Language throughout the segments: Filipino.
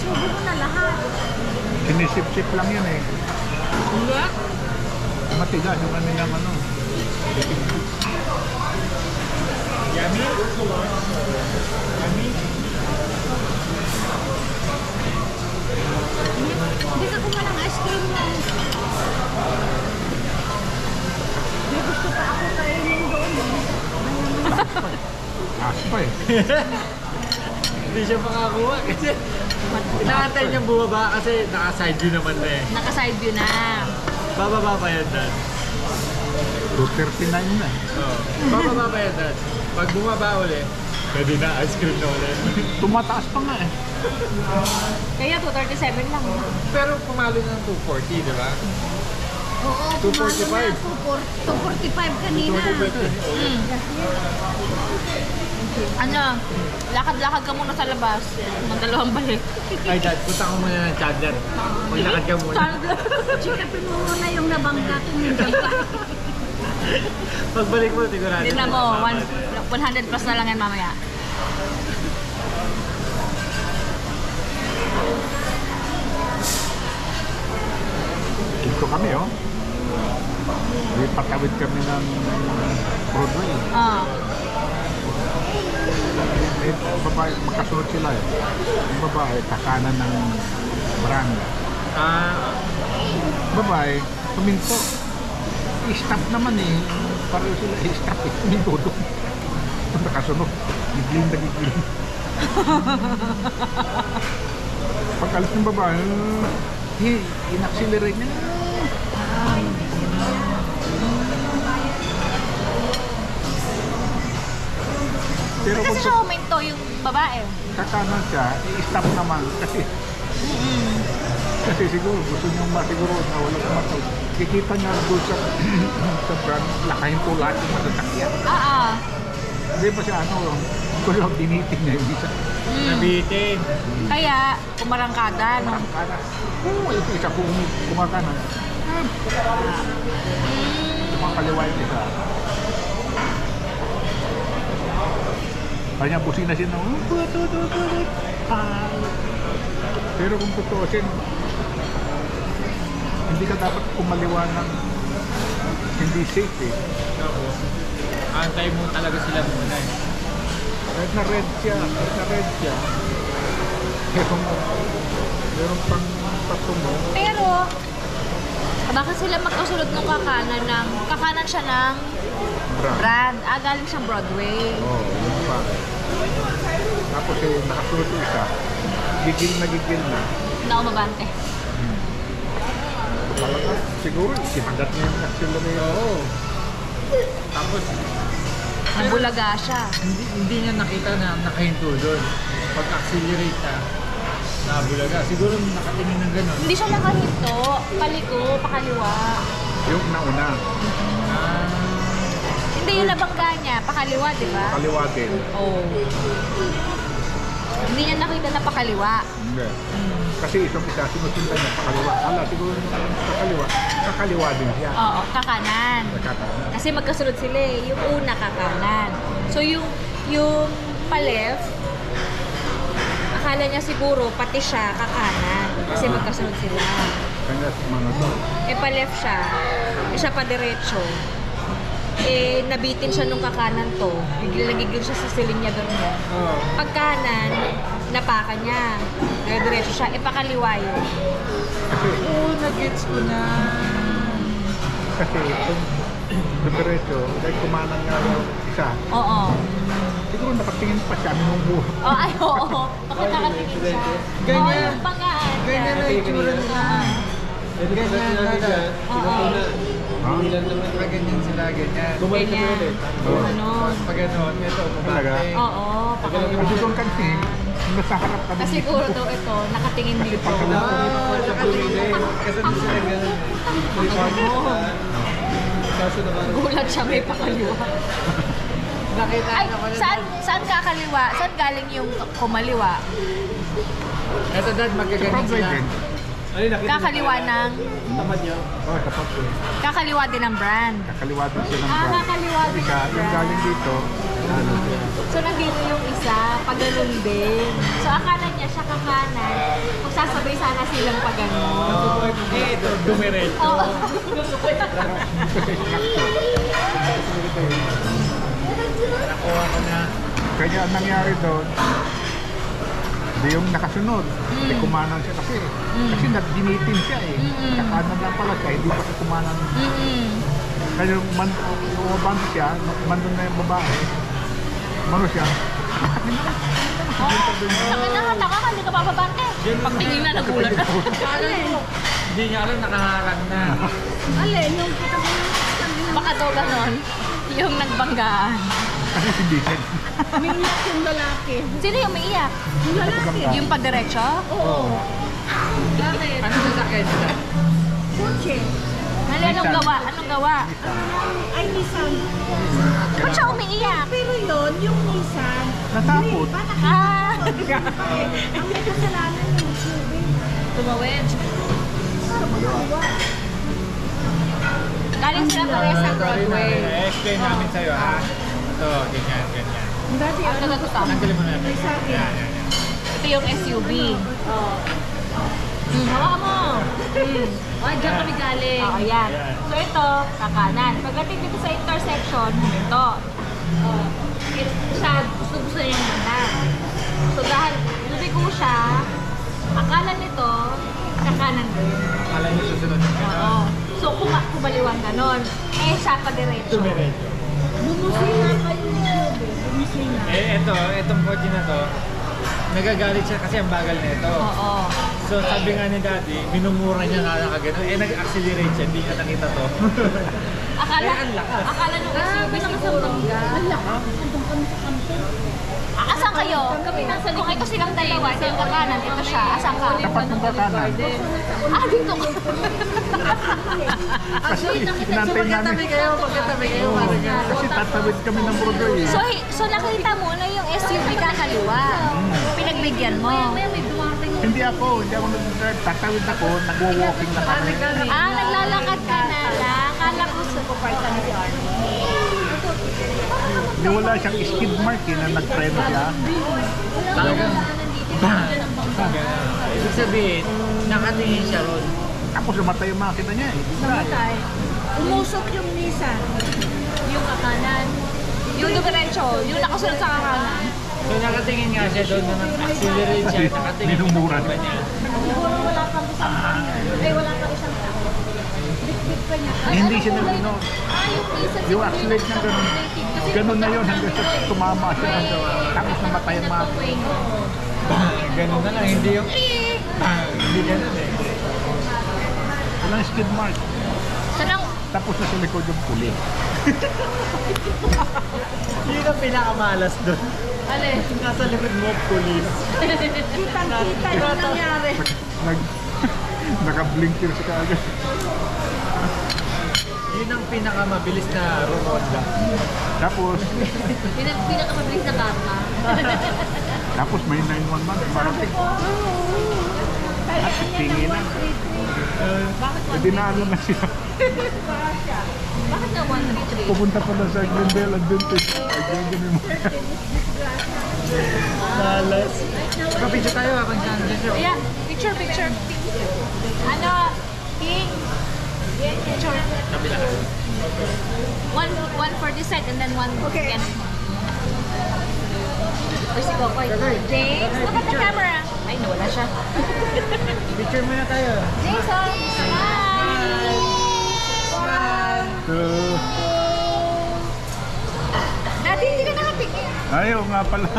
isubo mo na lahat. Sinisip-sip lang yan eh. Hindi. Matigas yung kanilang ano. Yummy? Yummy? Hindi ka kumain ng ice cream mo. May gusto pa ako kainin doon. Aspa eh. Hindi siya makakuha kasi inaantay niyang bumaba kasi naka-side view naman na eh. Naka-side view na. Bababa pa yan, Dad. 239 na. Oo. Bababa pa yan, Dad. Pag bumaba ulit, pwede na ice cream na ulit. Tumataas pa nga eh. Kaya 237 lang. Pero pumalo na ng 240, di ba? Oo, 245. 245 kanina. 240. Ano, lakad-lakad ka muna sa labas. Magdalawang balik. Ay, Dad, punta ko muna ng Chandler. Maglakad ka muna. Chikapin mo muna yung nabangga tumindag pa. Pagbalik mo, sigurado. Hindi na mo, 100 plus na lang yan mamaya. Dito kami oh. May patawid kami ng Broadway. Ah. Eh, babae, magkasunod sila eh. Yung babae, kakanan ng brand. Ah, Babae, tuminto. I-stop naman eh. Pareho sila i-stop eh. Tuminto doon. Nakasunod. Gigil na gigil. Pag-alis ng babae, in-accelerate niya. Pero Kasi kung siya huminto yung babae. kakanan siya, i-stop naman kasi kasi siguro gusto niyong masiguro na wala kumatawid. Kikita niya doon sa sa brand, lakahin po lahat yung masasakyan. Hindi pa siya ano, kung lang tinitig niya yung isa. nabitin. Kaya, kumarangkada, no? Kanan. Oo, ito isa kumakanan. Kumakaliwa yung isa. Kanya busina siya na, pero kung tutuusin, hindi ka dapat kumaliwa ng hindi safe eh. Ako. Antay mo talaga sila muna eh. Kahit na red siya, meron pang pato mo. Pero, bakit sila magkasunod ng kakanan siya ng brand? Galing siyang Broadway. Oo, yun pa. Tapos eh, nakasunod yung isa, gigil na. Naumabante. Talaga, siguro, sinagat niya yung accelerator. Oo. Tapos, Nabulaga siya. hindi niya nakita na nakahinto doon. Pag-accelerate na, nabulaga. Siguro nakatingin ng gano'n. Hindi siya nakahinto. Paliko, pakaliwa. Yung nauna, Ah, Hindi yung nabangga niya. Pakaliwa, di ba? kaliwa din. Oo. Hindi niya nakita na pakaliwa. Hindi. Kasi isang isa, sinusundan niya pakaliwa. Siguro yung kakaliwa din siya. Oo, kakanan. Nakakanan. Kasi magkasunod sila eh. Yung una kakanan. So yung pa-left, akala niya siguro pati siya kakanan. Kasi magkasunod sila. Kanya mga to. Pa-left siya. Siya pa diretso. Nabitin siya nung kakanan to. Gigil siya sa silinyador niya. oo. Pag kanan, napaka niya. Diretso siya. Pakaliwa yun. Kasi, Nag-gets ko na. kasi kung diretso, dahil kumanan nga yung isa, Oo. siguro nakatingin pa siya nung buhay. Oo. Bakit nakatingin siya? Ganyan. Oo, yung pangaan. Ganyan na itsura nila. Ganyan na dad. Oo. Ilan naman pa ganyan sila, ganyan. Ganyan. Oo. Ano? Pag gano'n, ito, Talaga? bumate. Oo, pakaliwa. Kasi kung kasi, nasa harap ka Kasi siguro daw ito, nakatingin dito. Ah, kasi doon sila gano'n. Oo. Kaso naman, Gulat siya, may pakaliwa. nakita Ay, naman yun. saan kakaliwa? Saan galing yung kumaliwa? Ito dad, magkaganyan Probably sila. din. Kakaliwa ng, Tamad niyo? Oh, tapat ko. kakaliwa din ng brand. Kakaliwa din siya ng brand. Kakaliwa din Isa, ng yung galing brand. dito, ano siya. So, nandito yung isa, pag ganun din. So, akala niya siya kakanan, magsasabay sana silang pag gano'n. Eh, ito, dumiretso. Oo. Nakuha ko na. Kaya ang nangyari doon, di yung nakasunod, di kumanan siya kasi. Kasi nagdinitin siya eh. Kakanan lang pala siya, hindi pa siya kumanan. Kaya yung umabang siya, mandun na yung babae. Mano siya? Taka na, hindi ka bababante. Pagtingin na, nagulat na. Hindi niya alam, nakaharang na. Alin, yung kita mo Baka daw ganon, yung nagbanggaan. Kasi si Diesel. umiiyak yung lalaki. Sino yung umiiyak? Yung lalaki. Yung pagdiretso? Oo. Bakit? Ano sasakyan nila? Kotse. Anong gawa? Anong gawa? Ay, Nissan. Ba't siya umiiyak? Pero yun, yung Nissan. Natakot. Ah! Ang may kasalanan yung SUV. Tumawid. Galing sila parehas sa Broadway. Explain namin sa'yo ha. Ito, ganyan, ganyan. Dati Ang ano, taga Tanggalin mo na. may sa akin. Yan, yan, yan. Ito yung SUV. Hawakan mo. Oh, diyan kami galing. Oo, yan. So ito, kakanan. Pagdating dito sa intersection, ito. Siya, gusto niya yung banda. So dahil lumigo siya, akala nito, kakanan din. Akala niyo susunod yung Oo. gano'n. So kumaliwang ganon. Eh, siya pa diretso. Dumiretso. Bumusina kayo yung SUV. Bumusina. Itong kotse na to, nagagalit siya kasi ang bagal na ito. Oo. So sabi nga ni Daddy, minumura niya nga nakagano. Nag-accelerate siya, hindi niya nakita to. Akala nung SUV siguro. Asan kayo? Kung ito silang dalawa, ito yung kakanan, ito siya. Asan ka? Tapat ng kakanan. Dito ko. Kasi inantay namin. Pagkatabi kayo, Kasi tatawid kami ng Broadway eh. So nakita mo na yung SUV kakaliwa. Pinagbigyan mo. Hindi ako nag-drive. Tatawid ako, nagwo-walking na kami. Naglalakad ka na lang. Akala ko sa park ka na si Arnie. Hindi wala siyang skid mark eh, na nag-preno siya. Talagang bang! Ibig sabihin, nakatingin siya ron. Tapos namatay yung makina niya eh. Namatay. Umusok yung Nissan. Yung kakanan. Yung diretso. Yung nakasunod sa kakanan. So nakatingin nga siya doon na nag-accelerate siya, Kasi nakatingin minumura sa niya. Siguro wala pang isang tao. Ay, wala pang isang tao. Bit-bit pa niya. Hindi siya nag-no. Yung isa Yung accelerate niya ganun. Ganun na yun hanggang sa tumama siya. Tapos namatay ang makina. Ganun na lang, hindi yung hindi ganun eh. Walang skid mark. Sanang Tapos na sa likod yung puli. Yun ang pinakamalas doon. alin? Nasa likod mo, police. Kitang-kita yung nangyari. Naka-blinker siya kaagad. Yun ang pinakamabilis na romonda. Tapos, Pinakamabilis na karma. tapos may 911 marating. At tingin na. Hindi na ano na siya. Bakit na 133? Pupunta pa na sa Glendale Advantage. Ay, ganyan mo. Malas. Kapidyo tayo habang dyan siya. Yeah, picture. Ano? King? Picture. One for this side and then one Okay. again. Uy, si Kokoy. James, look at the camera. Ay, nawala siya. Picture muna tayo. Jason, smile! Dati hindi ka nakapikit. Ayaw nga pala.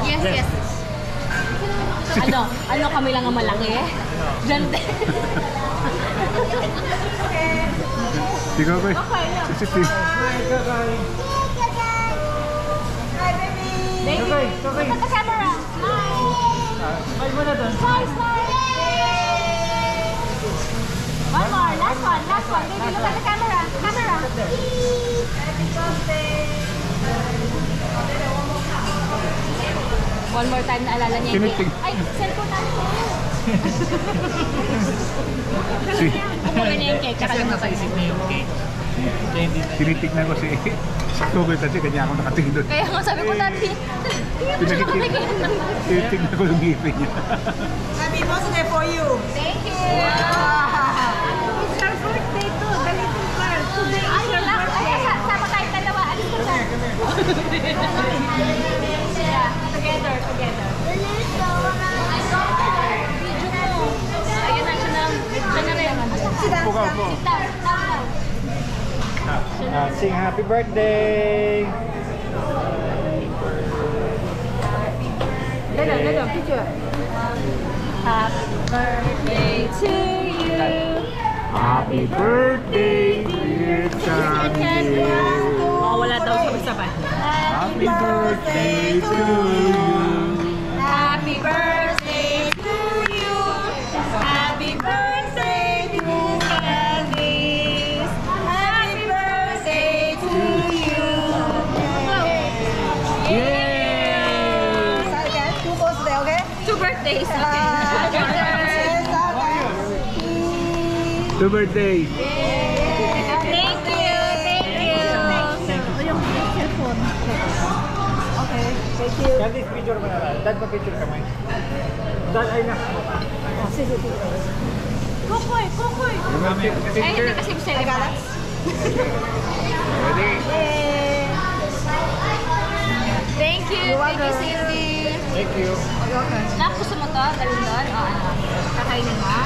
Yes. Ano kami lang ang malaki? Diyan din. Ikaw ba? CCTV. Thank you. Look at the camera. Smile. Smile mo na doon. Smile. One more. Last one. Baby, look at the camera. One more time na alala niya yung cake. Tinitig. Ay, cellphone namin. Si, Kukuha niya yung cake. Kasi nasa isip niya yung cake. Hindi na. Tinitignan ko si Tugoy kasi kanya ako nakatingin doon. Kaya nga sabi ko dati, Tinitignan ko yung ngipin niya. Happy birthday for you. Thank you! It's her birthday too, the little girl. Today is Ayun her lang, birthday. ay, sama tayong dalawa. Alis ka na. Yeah, together. Video mo. Ayun na, siya na rin. Pukaw po. Sit down. Sing happy birthday! Gano, picture. Happy birthday to you. Happy birthday, dear Candy. Oh, wala daw sabay-sabay. Happy birthday to you. Happy birthday to you. Happy birthday to Candice. Happy birthday to you. Yay! Start again. 2 birthday, okay? 2 birthdays. Okay. Happy birthday. Happy birthday. Thank you. Yung cellphone. Okay, thank you. Candice, picture mo na lang. Dad, pa-picture ka mo. Dad, ay na. Kukoy. Ay, hindi kasi celebrate. Ready? Thank you. Thank you, Cindy. Thank you. Nak, gusto mo to? Dalhin doon? O ano? Kakainin mo?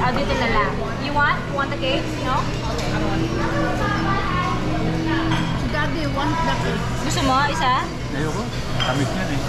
Dito na lang. You want? You want the cake? No? Daddy wants the cake. Gusto mo? Isa? Ayoko. Tamis yan eh.